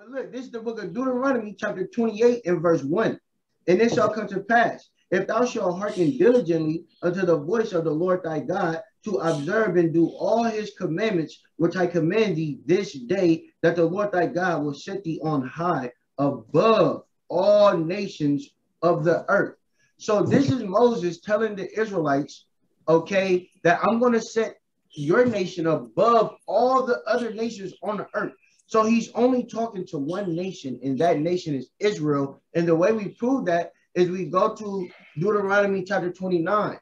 But look, this is the book of Deuteronomy, chapter 28 and verse 1. And it shall come to pass, if thou shalt hearken diligently unto the voice of the Lord thy God, to observe and do all his commandments, which I command thee this day, that the Lord thy God will set thee on high above all nations of the earth. So this is Moses telling the Israelites, okay, that I'm going to set your nation above all the other nations on the earth. So he's only talking to one nation, and that nation is Israel. And the way we prove that is we go to Deuteronomy chapter 29.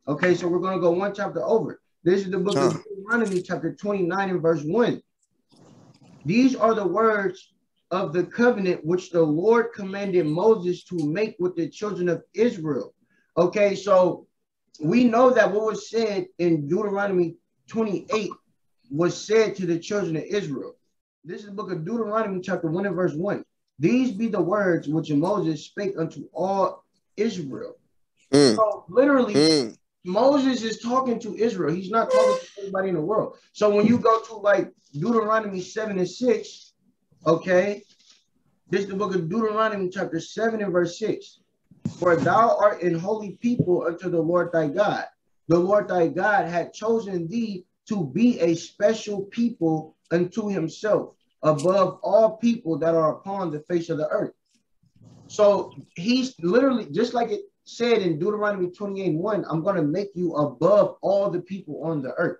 Okay, so we're going to go one chapter over. This is the book of Deuteronomy chapter 29 and verse 1. These are the words of the covenant which the Lord commanded Moses to make with the children of Israel. Okay, so we know that what was said in Deuteronomy 28 was said to the children of Israel. This is the book of Deuteronomy chapter 1 and verse 1. These be the words which Moses spake unto all Israel. So literally, Moses is talking to Israel. He's not talking to anybody in the world. So when you go to like Deuteronomy 7 and 6, okay, this is the book of Deuteronomy chapter 7 and verse 6. For thou art an holy people unto the Lord thy God. The Lord thy God had chosen thee to be a special people unto himself above all people that are upon the face of the earth. So he's literally, just like it said in Deuteronomy 28:1, I'm going to make you above all the people on the earth.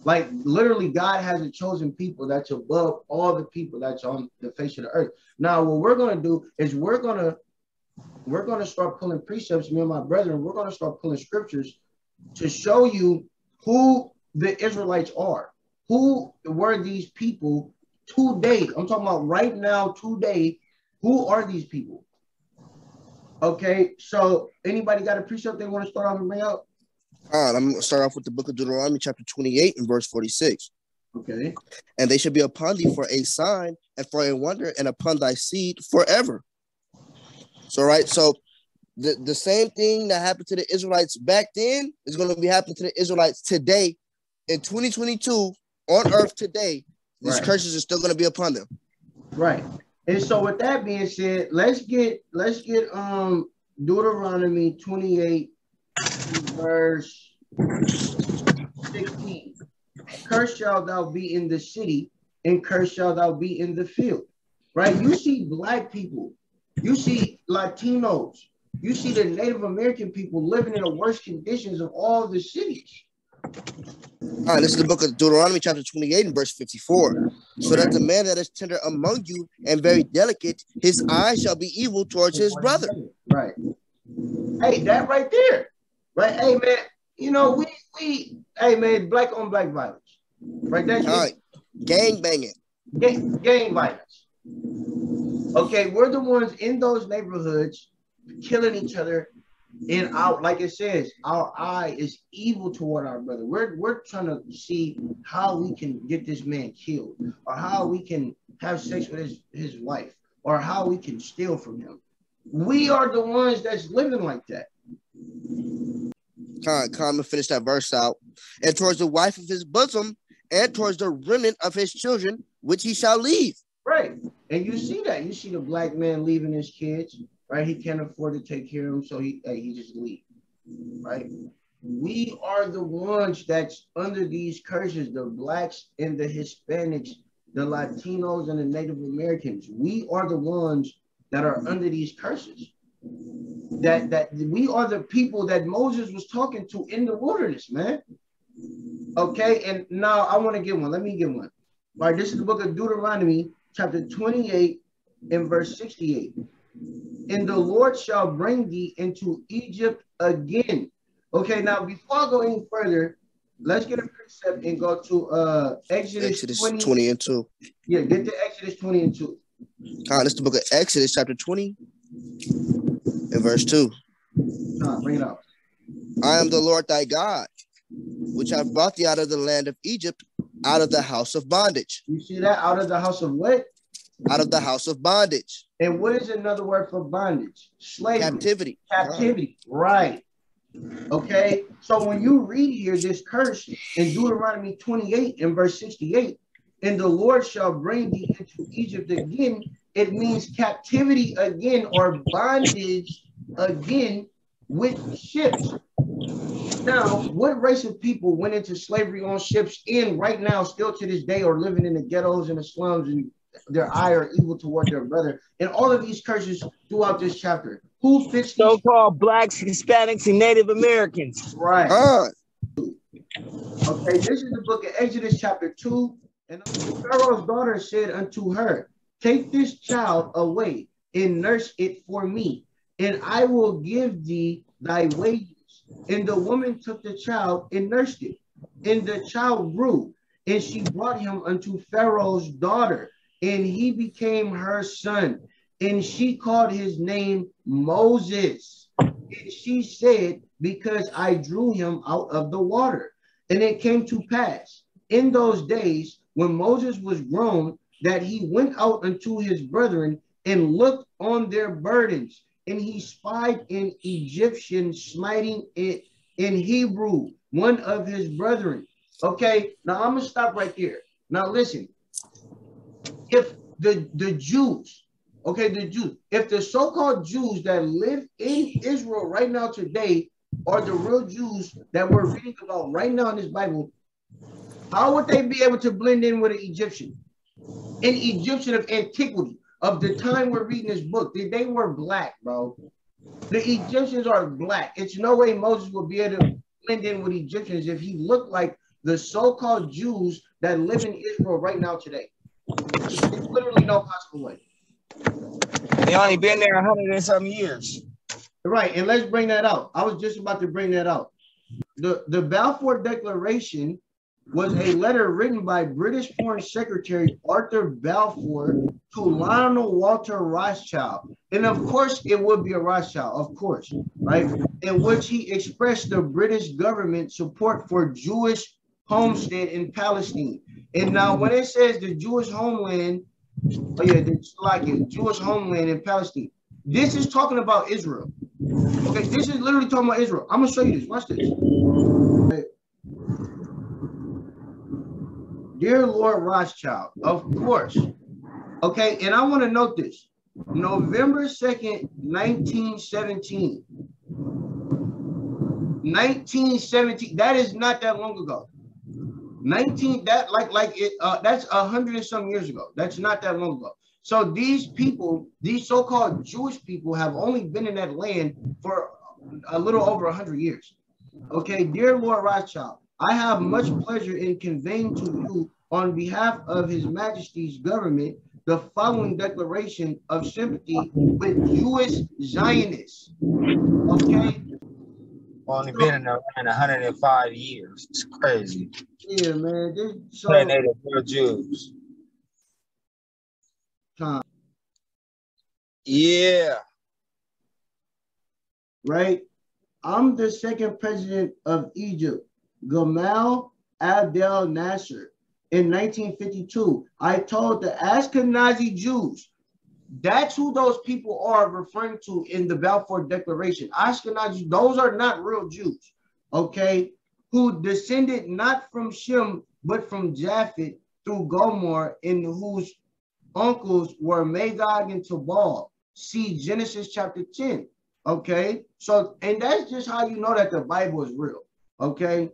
Like literally, God has a chosen people that's above all the people that's on the face of the earth. Now, what we're going to do is we're going to start pulling precepts, me and my brethren. We're going to start pulling scriptures to show you who the Israelites are. Who were these people today? I'm talking about right now, today. Who are these people? Okay, so anybody got a precept they want to start off and bring out? All right, I'm going to start off with the book of Deuteronomy, chapter 28 and verse 46. Okay. And they shall be upon thee for a sign and for a wonder, and upon thy seed forever. So, right, so the same thing that happened to the Israelites back then is going to be happening to the Israelites today in 2022 on earth today. These curses are still going to be upon them. Right. And so with that being said, let's get Deuteronomy 28 verse 16. Cursed shalt thou be in the city, and cursed shalt thou be in the field. Right? You see black people, you see Latinos, you see the Native American people living in the worst conditions of all the cities. All right, this is the book of Deuteronomy, chapter 28 and verse 54. So that the man that is tender among you and very delicate, his eye shall be evil towards his brother. Right. Hey, that right there. Right. Hey, man, you know, hey, man, black on black violence. Right. That's all right. Gang banging. Gang violence. Okay, we're the ones in those neighborhoods killing each other. And out, like it says, our eye is evil toward our brother. We're trying to see how we can get this man killed, or how we can have sex with his wife, or how we can steal from him. We are the ones that's living like that. Come and finish that verse out. And towards the wife of his bosom, and towards the remnant of his children, which he shall leave. Right. And you see that. You see the black man leaving his kids. Right, he can't afford to take care of them, so he just leaves. Right, we are the ones that's under these curses. The blacks and the Hispanics, the Latinos and the Native Americans. We are the ones that are under these curses. That we are the people that Moses was talking to in the wilderness, man. Okay, and now I want to get one. Let me get one. All right, this is the book of Deuteronomy, chapter 28 and verse 68. And the Lord shall bring thee into Egypt again. Okay, now before I go any further, let's get a precept and go to Exodus 20 and 2. Yeah, get to Exodus 20 and 2. This is the book of Exodus, chapter 20 and verse 2. Bring it up. I am the Lord thy God, which have brought thee out of the land of Egypt, out of the house of bondage. You see that? Out of the house of what? Out of the house of bondage. And what is another word for bondage? Slavery. Captivity. Captivity. Right. Okay. So when you read here this curse in Deuteronomy 28 and verse 68, and the Lord shall bring thee into Egypt again. It means captivity again or bondage again with ships. Now, what race of people went into slavery on ships and right now, still to this day, are living in the ghettos and the slums and their eye are evil toward their brother? And all of these curses throughout this chapter. Who fits these? So-called blacks, Hispanics, and Native Americans. Right. Okay, this is the book of Exodus chapter 2. And Pharaoh's daughter said unto her, take this child away and nurse it for me, and I will give thee thy wages. And the woman took the child and nursed it. And the child grew, and she brought him unto Pharaoh's daughter, and he became her son. And she called his name Moses. And she said, because I drew him out of the water. And it came to pass in those days when Moses was grown, that he went out unto his brethren and looked on their burdens. And he spied an Egyptian smiting it in Hebrew, one of his brethren. Okay, now I'm gonna stop right there. Now listen, if the Jews, okay, the Jews, if the so-called Jews that live in Israel right now today are the real Jews that we're reading about right now in this Bible, how would they be able to blend in with an Egyptian? An Egyptian of antiquity, of the time we're reading this book, they were black, bro. The Egyptians are black. It's no way Moses would be able to blend in with Egyptians if he looked like the so-called Jews that live in Israel right now today. There's literally no possible way. They only been there 100 and some years. Right, and let's bring that out. I was just about to bring that out. The Balfour Declaration was a letter written by British Foreign Secretary Arthur Balfour to Lionel Walter Rothschild. And of course, it would be a Rothschild, of course, right? In which he expressed the British government support for Jewish homestead in Palestine. And now when it says the Jewish homeland, oh yeah, it's like it, Jewish homeland in Palestine, this is talking about Israel. Okay, this is literally talking about Israel. I'm gonna show you this. Watch this. Okay. Dear Lord Rothschild, of course. Okay, and I want to note this. November 2nd, 1917. 1917, that is not that long ago. 19, that that's 100 and some years ago. That's not that long ago. So these people, these so-called Jewish people, have only been in that land for a little over 100 years. Okay, dear Lord Rothschild, I have much pleasure in conveying to you on behalf of His Majesty's government the following declaration of sympathy with Jewish Zionists. Okay. Only been in around 105 years. It's crazy. Yeah, man. So they're Jews. Yeah. Right. I'm the second president of Egypt, Gamal Abdel Nasser. In 1952, I told the Ashkenazi Jews, that's who those people are referring to in the Balfour Declaration. Ashkenazi, those are not real Jews, okay, who descended not from Shem, but from Japheth through Gomer, and whose uncles were Magog and Tubal. See Genesis chapter 10, okay? So, and that's just how you know that the Bible is real, okay?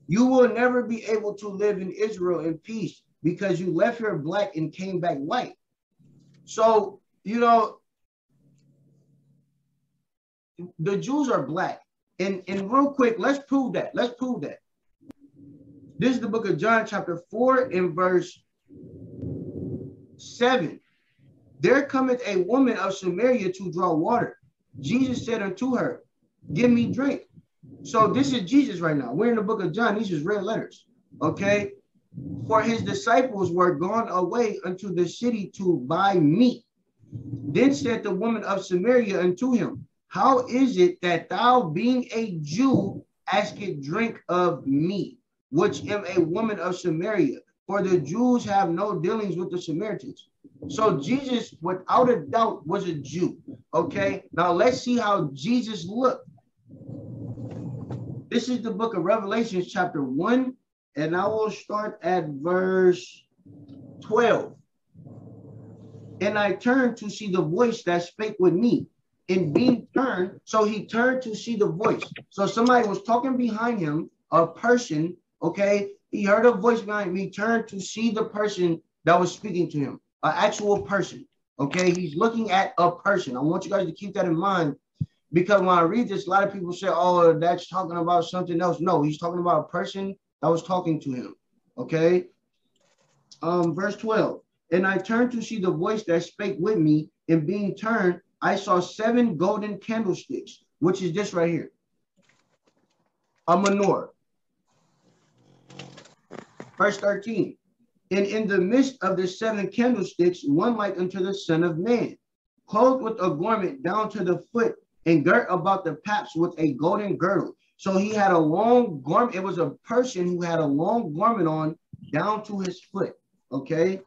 You will never be able to live in Israel in peace because you left here black and came back white. So, you know, the Jews are black. And real quick, let's prove that. Let's prove that. This is the book of John chapter 4 and verse 7. There cometh a woman of Samaria to draw water. Jesus said unto her, give me drink. So this is Jesus right now. We're in the book of John. These is red letters. Okay. For his disciples were gone away unto the city to buy meat. Then said the woman of Samaria unto him, how is it that thou, being a Jew, askest drink of me, which am a woman of Samaria? For the Jews have no dealings with the Samaritans. So Jesus, without a doubt, was a Jew. Okay. Now let's see how Jesus looked. This is the book of Revelation, chapter 1 And I will start at verse 12. And I turned to see the voice that spake with me. And being turned, so he turned to see the voice. So somebody was talking behind him, a person, okay? He heard a voice behind me, turned to see the person that was speaking to him, an actual person, okay? He's looking at a person. I want you guys to keep that in mind, because when I read this, a lot of people say, oh, that's talking about something else. No, he's talking about a person that was talking to him, okay? Verse 12. And I turned to see the voice that spake with me, and being turned, I saw 7 golden candlesticks, which is this right here, a menorah. Verse 13. And in the midst of the 7 candlesticks, one like unto the Son of Man, clothed with a garment down to the foot, and girt about the paps with a golden girdle. So he had a long garment. It was a person who had a long garment on down to his foot, okay?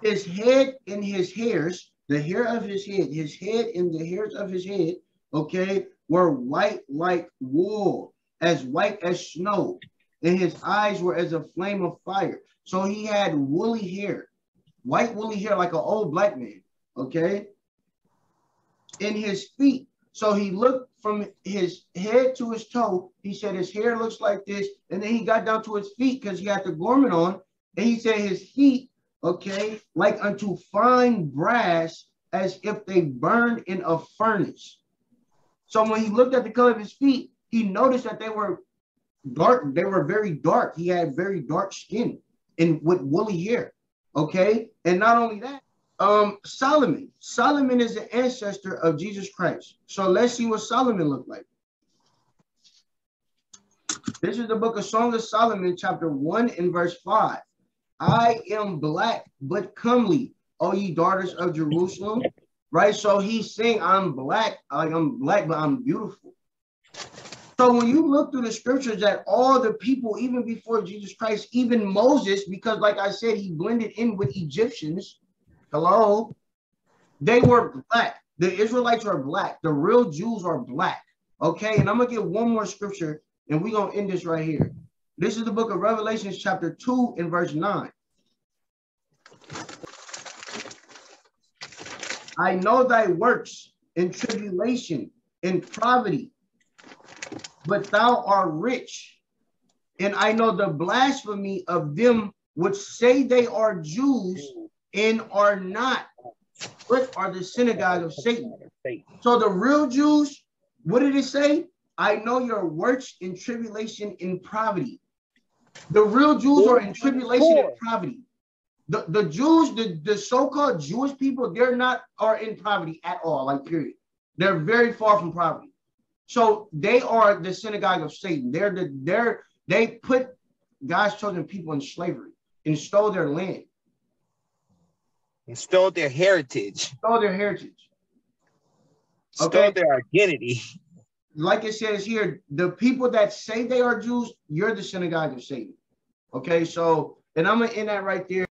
His head and his hairs, the hair of his head and the hairs of his head, okay, were white like wool, as white as snow, and his eyes were as a flame of fire. So he had woolly hair, white woolly hair like an old black man, okay? In his feet. So he looked from his head to his toe. He said his hair looks like this. And then he got down to his feet because he had the garment on. And he said his feet, okay, like unto fine brass, as if they burned in a furnace. So when he looked at the color of his feet, he noticed that they were dark. They were very dark. He had very dark skin and with woolly hair, okay? And not only that, Solomon is the ancestor of Jesus Christ. So let's see what Solomon looked like. This is the book of Song of Solomon, chapter 1 and verse 5. I am black, but comely, O ye daughters of Jerusalem. Right? So he's saying, I'm black, but I'm beautiful. So when you look through the scriptures that all the people, even before Jesus Christ, even Moses, because like I said, he blended in with Egyptians. Hello, they were black. The Israelites are black. The real Jews are black. Okay, and I'm gonna get one more scripture, and we're gonna end this right here. This is the book of Revelation, chapter 2 and verse 9. I know thy works in tribulation, in poverty, but thou art rich. And I know the blasphemy of them which say they are Jews and are not, but are the synagogue of Satan. So the real Jews, what did it say? I know your works in tribulation and poverty. The real Jews are in tribulation and poverty. The Jews, the so-called Jewish people, are in poverty at all, like period. They're very far from poverty. So they are the synagogue of Satan. They put God's chosen people in slavery and stole their land. And stole their heritage. Stole their heritage. Okay. Stole their identity. Like it says here, the people that say they are Jews, you're the synagogue of Satan. Okay, so, and I'm going to end that right there.